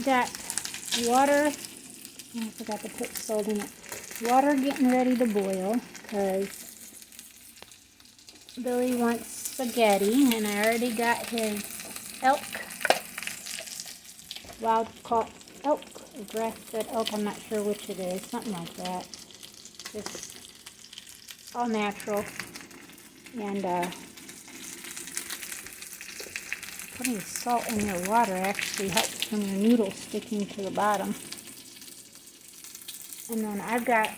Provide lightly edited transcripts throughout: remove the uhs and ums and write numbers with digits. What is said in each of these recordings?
I've got water. I forgot to put salt in it. Water getting ready to boil because Billy wants spaghetti, and I already got his elk, wild caught elk, or grass-fed elk. I'm not sure which it is, something like that. Just all natural. And putting salt in your water actually helps from your noodles sticking to the bottom. And then I've got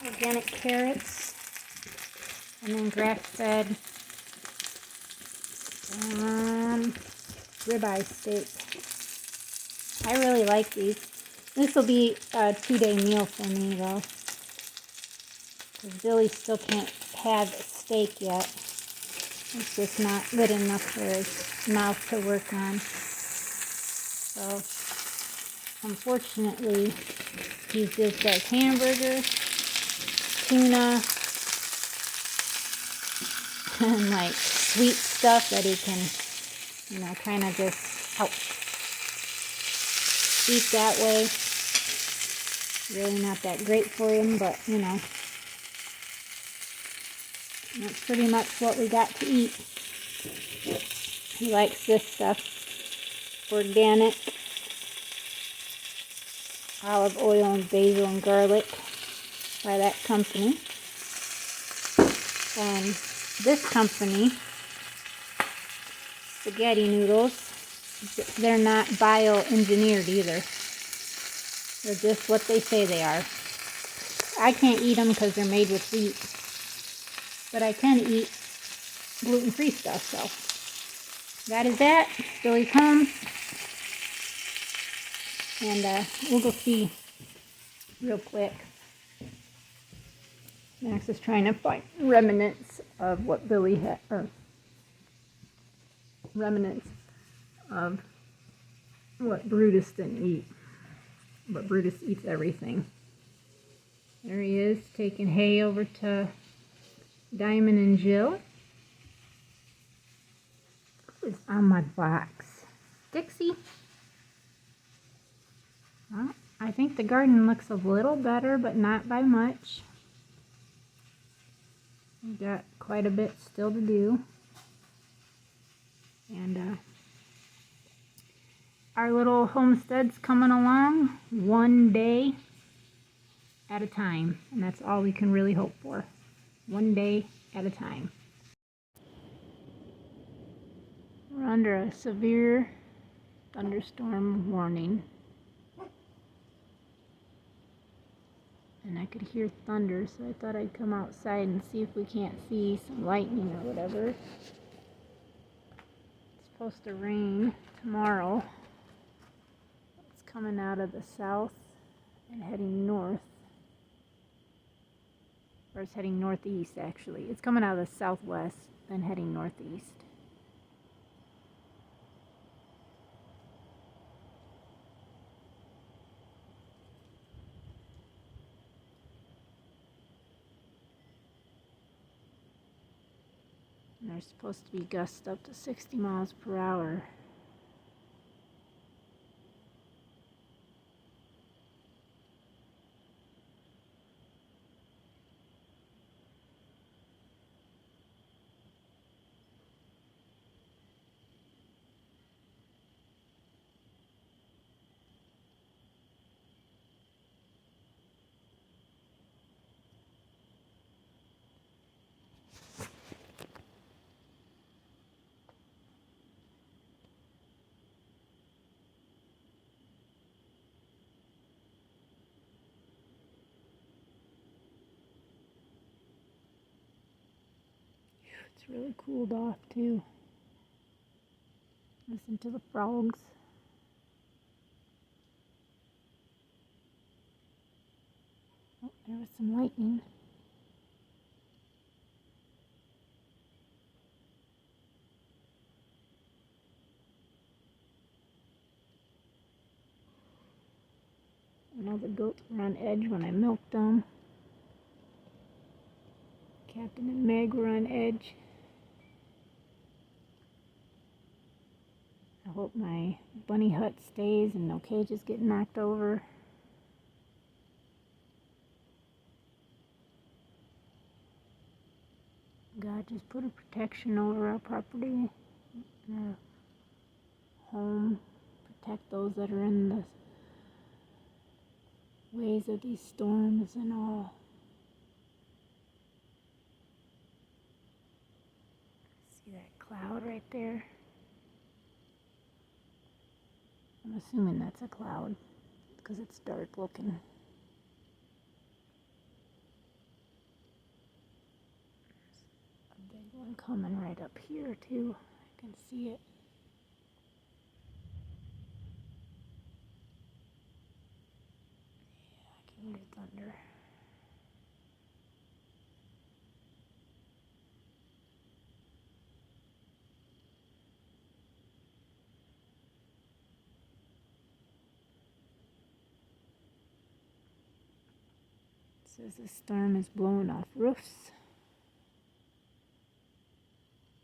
organic carrots, and then grass-fed ribeye steak. I really like these. This will be a 2-day meal for me though, because Billy still can't have steak yet. It's just not good enough for his mouth to work on. So, unfortunately, he just does hamburger, tuna, and like sweet stuff that he can, kind of just help eat that way. Really not that great for him, but that's pretty much what we got to eat. He likes this stuff. Organic olive oil and basil and garlic by that company. And this company, spaghetti noodles, they're not bioengineered either. They're just what they say they are. I can't eat them because they're made with wheat. But I can eat gluten-free stuff, so that is that. Billy's home. And we'll go see real quick. Max is trying to find remnants of what Billy had, or remnants of what Brutus didn't eat. But Brutus eats everything. There he is, taking hay over to Diamond and Jill. Who's on my box? Dixie? Well, I think the garden looks a little better, but not by much. We've got quite a bit still to do. And our little homestead's coming along 1 day at a time. And that's all we can really hope for. 1 day at a time. We're under a severe thunderstorm warning. And I could hear thunder, so I thought I'd come outside and see if we can't see some lightning or whatever. It's supposed to rain tomorrow. It's coming out of the south and heading north. Or it's heading northeast, actually. It's coming out of the southwest and heading northeast. And there's supposed to be gusts up to 60 miles per hour. It's really cooled off too. Listen to the frogs. Oh, there was some lightning. I know the goats were on edge when I milked them. Captain and Meg were on edge. I hope my bunny hut stays and no cages get knocked over. God, just put a protection over our property, our home. Protect those that are in the ways of these storms and all. See that cloud right there? I'm assuming that's a cloud because it's dark looking. A big one coming right up here too. I can see it. Yeah, I can hear thunder. It says the storm is blowing off roofs,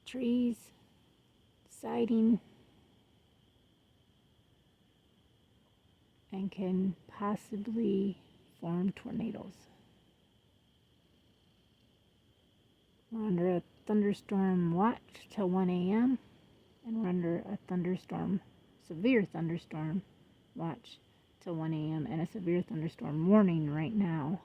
trees, siding, and can possibly form tornadoes. We're under a thunderstorm watch till 1 a.m. and we're under a severe thunderstorm watch till 1 a.m. and a severe thunderstorm warning right now.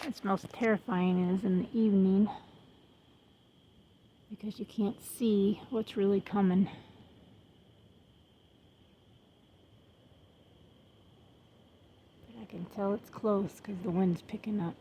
What's most terrifying is in the evening because you can't see what's really coming. But I can tell it's close because the wind's picking up.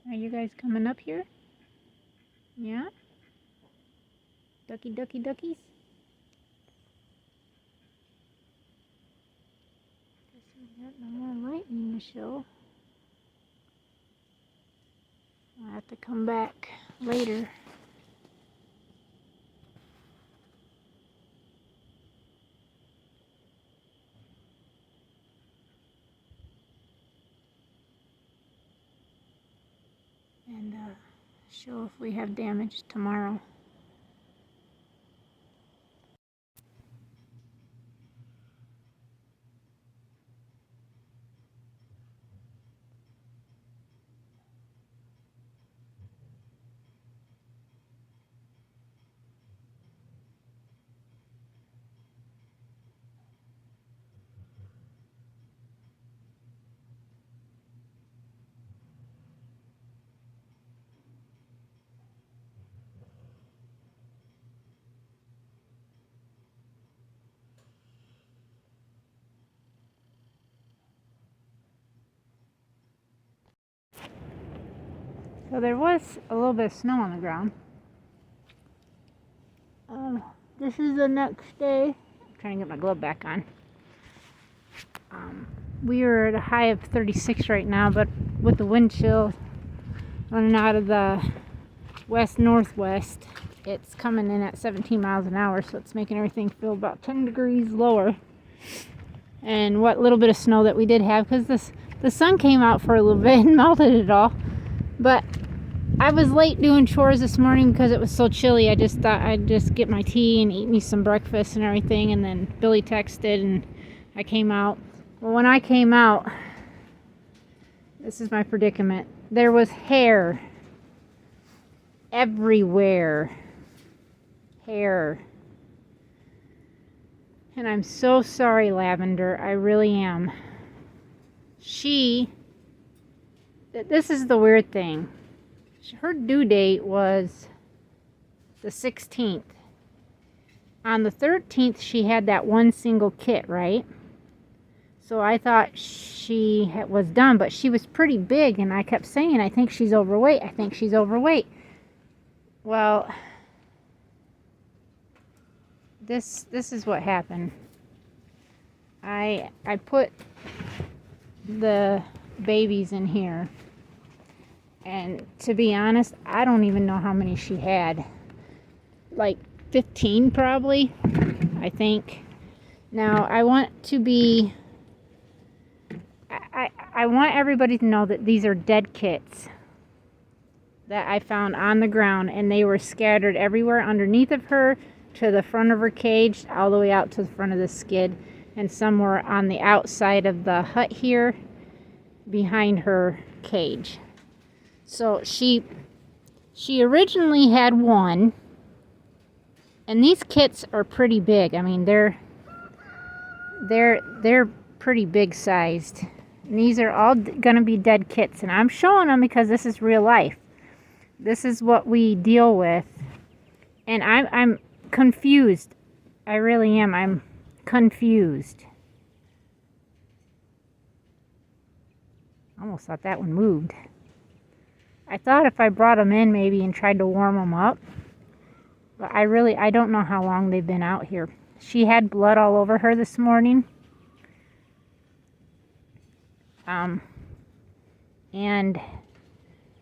Are you guys coming up here? Yeah? Ducky, ducky, duckies? Guess we got no more lightning to show. I'll have to come back later. And show if we have damage tomorrow. So there was a little bit of snow on the ground. This is the next day. I'm trying to get my glove back on. we are at a high of 36 right now, but with the wind chill running out of the west-northwest, it's coming in at 17 miles an hour, so it's making everything feel about 10 degrees lower. And what little bit of snow that we did have, because the sun came out for a little bit and melted it all. But I was late doing chores this morning because it was so chilly. I just thought I'd just get my tea and eat me some breakfast and everything, and then Billy texted and I came out. Well, when I came out, this is my predicament. There was hair everywhere. Hair. And I'm so sorry, Lavender. I really am. This is the weird thing. Her due date was the 16th. On the 13th, she had that one single kit, right? So I thought she was done, but she was pretty big, and I kept saying, I think she's overweight. I think she's overweight. Well, this is what happened. I put the babies in here, and to be honest, I don't even know how many she had. Like 15 probably, I think. Now I want everybody to know that these are dead kits that I found on the ground, and they were scattered everywhere underneath of her, to the front of her cage, all the way out to the front of the skid, and somewhere on the outside of the hut here behind her cage. So she originally had one, and these kits are pretty big. I mean, they're pretty big sized. And these are all going to be dead kits, and I'm showing them because this is real life. This is what we deal with, and I'm confused. I really am. I'm confused. I almost thought that one moved. I thought if I brought them in maybe and tried to warm them up, but I don't know how long they've been out here. She had blood all over her this morning. And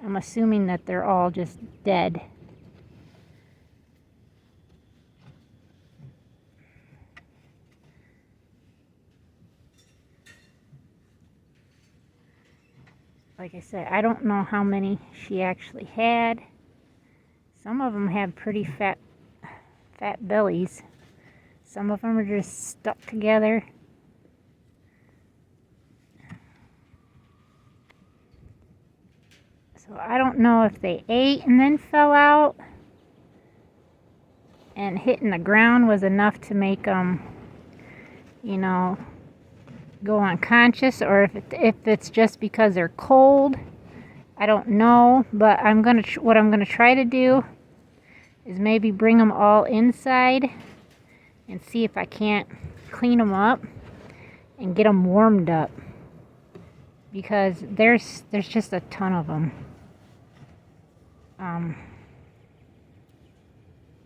I'm assuming that they're all just dead. Like I said, I don't know how many she actually had. Some of them have pretty fat bellies. Some of them are just stuck together. So I don't know if they ate and then fell out, and hitting the ground was enough to make them, go unconscious, or if it's just because they're cold. I don't know, but what I'm gonna try to do is maybe bring them all inside and see if I can't clean them up and get them warmed up, because there's just a ton of them.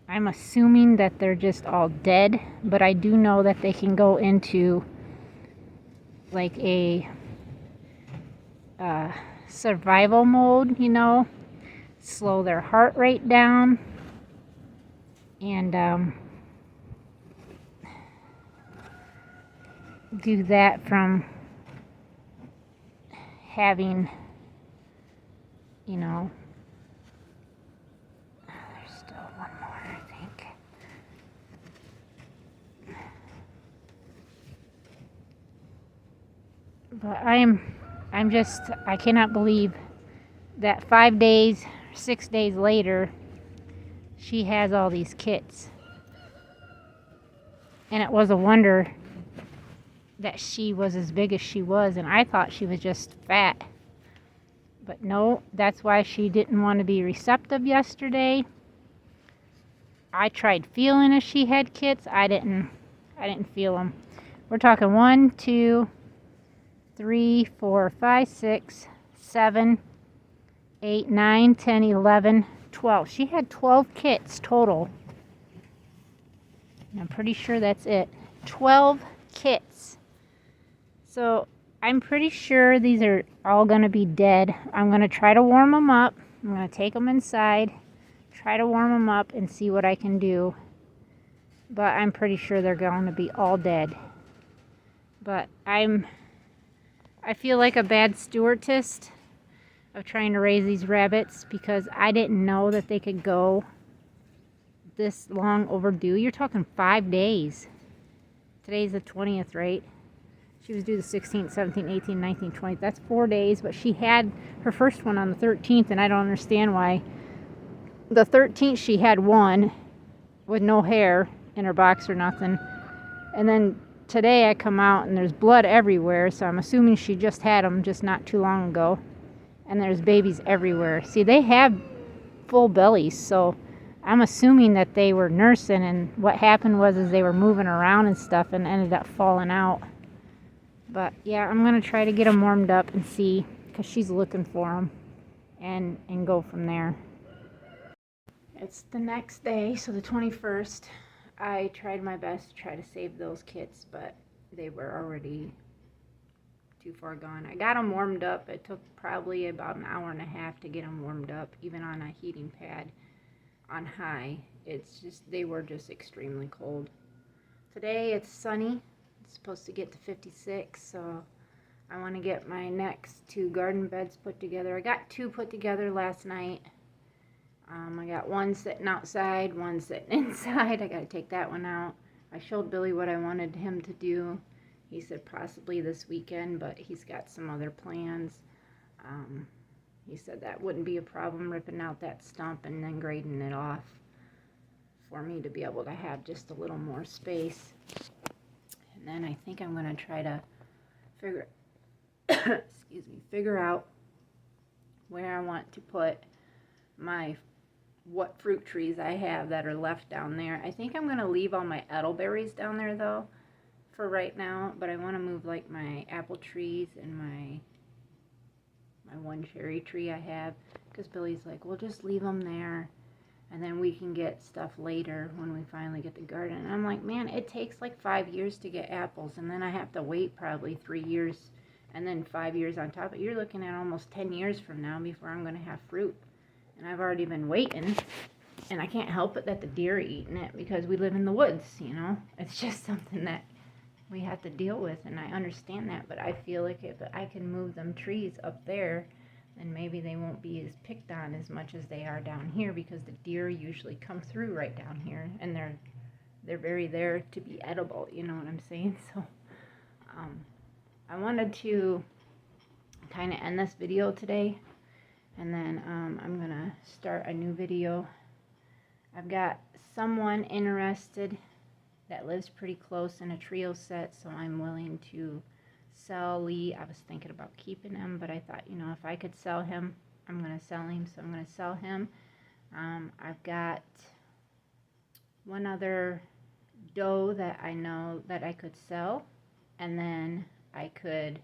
I'm assuming that they're just all dead, but I do know that they can go into like a survival mode, slow their heart rate down, and do that from having, there's still one more, I think. But I cannot believe that 5 days, 6 days later, she has all these kits. And it was a wonder that she was as big as she was, and I thought she was just fat. But no, that's why she didn't want to be receptive yesterday. I tried feeling if she had kits. I didn't feel them. We're talking 1, 2, 3, 4, 5, 6, 7, 8, 9, 10, 11, 12. She had 12 kits total. I'm pretty sure that's it. 12 kits. So I'm pretty sure these are all going to be dead. I'm going to try to warm them up. I'm going to take them inside, try to warm them up and see what I can do. But I'm pretty sure they're going to be all dead. But I feel like a bad stewardess of trying to raise these rabbits because I didn't know that they could go this long overdue. You're talking 5 days. Today's the 20th, right? She was due the 16th, 17th, 18th, 19th, 20th. That's 4 days, but she had her first one on the 13th, and I don't understand why. The 13th, she had one with no hair in her box or nothing. And then today I come out, and there's blood everywhere, so I'm assuming she just had them just not too long ago. And there's babies everywhere. See, they have full bellies, so I'm assuming that they were nursing, and what happened was is they were moving around and stuff and ended up falling out. But yeah, I'm going to try to get them warmed up and see, because she's looking for them, and go from there. It's the next day, so the 21st. I tried my best to try to save those kits, but they were already too far gone. I got them warmed up. It took probably about an hour and a half to get them warmed up, even on a heating pad on high. It's just, they were just extremely cold. Today it's sunny. It's supposed to get to 56, so I want to get my next 2 garden beds put together. I got 2 put together last night. I got one sitting outside, one sitting inside. I got to take that one out. I showed Billy what I wanted him to do. He said possibly this weekend, but he's got some other plans. He said that wouldn't be a problem, ripping out that stump and then grading it off for me to be able to have just a little more space. And then I think I'm going to try to figure out where I want to put what fruit trees I have that are left down there. I think I'm going to leave all my elderberries down there though for right now, but I want to move like my apple trees and my one cherry tree I have, because Billy's like, well, just leave them there and then we can get stuff later when we finally get the garden. And I'm like, man, it takes like 5 years to get apples, and then I have to wait probably 3 years and then 5 years on top of it. You're looking at almost 10 years from now before I'm going to have fruit. And I've already been waiting, and I can't help it that the deer are eating it because we live in the woods, you know. It's just something that we have to deal with, and I understand that, but I feel like if I can move them trees up there, then maybe they won't be as picked on as much as they are down here, because the deer usually come through right down here, and they're very there to be edible, you know what I'm saying? So I wanted to kind of end this video today, and then I'm gonna start a new video. I've got someone interested that lives pretty close in a trio set, so I'm willing to sell Lee. I was thinking about keeping him, but I thought, you know, if I could sell him, I'm going to sell him, so I'm going to sell him. I've got one other doe that I know that I could sell, and then I could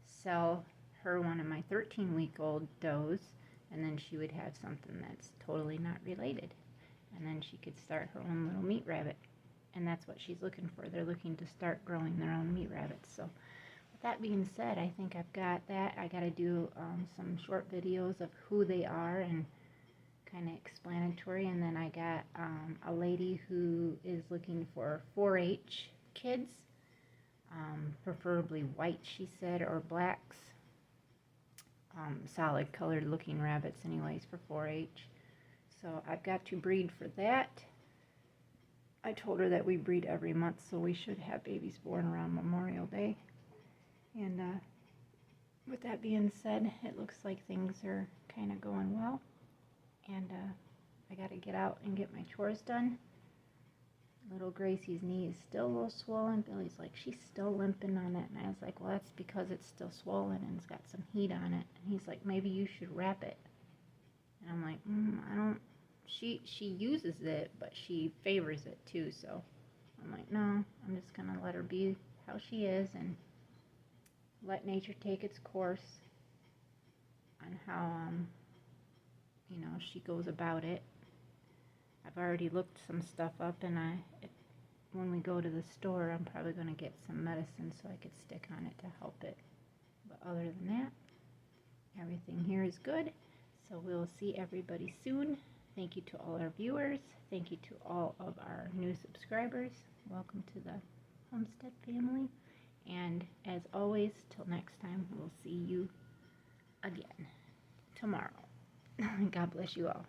sell her one of my 13-week-old does, and then she would have something that's totally not related, and then she could start her own little meat rabbit. And that's what she's looking for. They're looking to start growing their own meat rabbits. So with that being said, I think I've got that. I got to do some short videos of who they are and kind of explanatory. And then I got a lady who is looking for 4-H kids, preferably white, she said, or blacks. Solid colored looking rabbits anyways for 4-H. So I've got to breed for that. I told her that we breed every month, so we should have babies born around Memorial Day. And with that being said, it looks like things are kind of going well. And I got to get out and get my chores done. Little Gracie's knee is still a little swollen. Billy's like, she's still limping on it. And I was like, well, that's because it's still swollen and it's got some heat on it. And he's like, maybe you should wrap it. And I'm like, I don't. She uses it, but she favors it too, so I'm like, no, I'm just going to let her be how she is and let nature take its course on how, you know, she goes about it. I've already looked some stuff up, and when we go to the store, I'm probably going to get some medicine so I could stick on it to help it But other than that, everything here is good. So we'll see everybody soon. Thank you to all our viewers. Thank you to all of our new subscribers. Welcome to the Homestead family. And as always, till next time, we'll see you again tomorrow. God bless you all.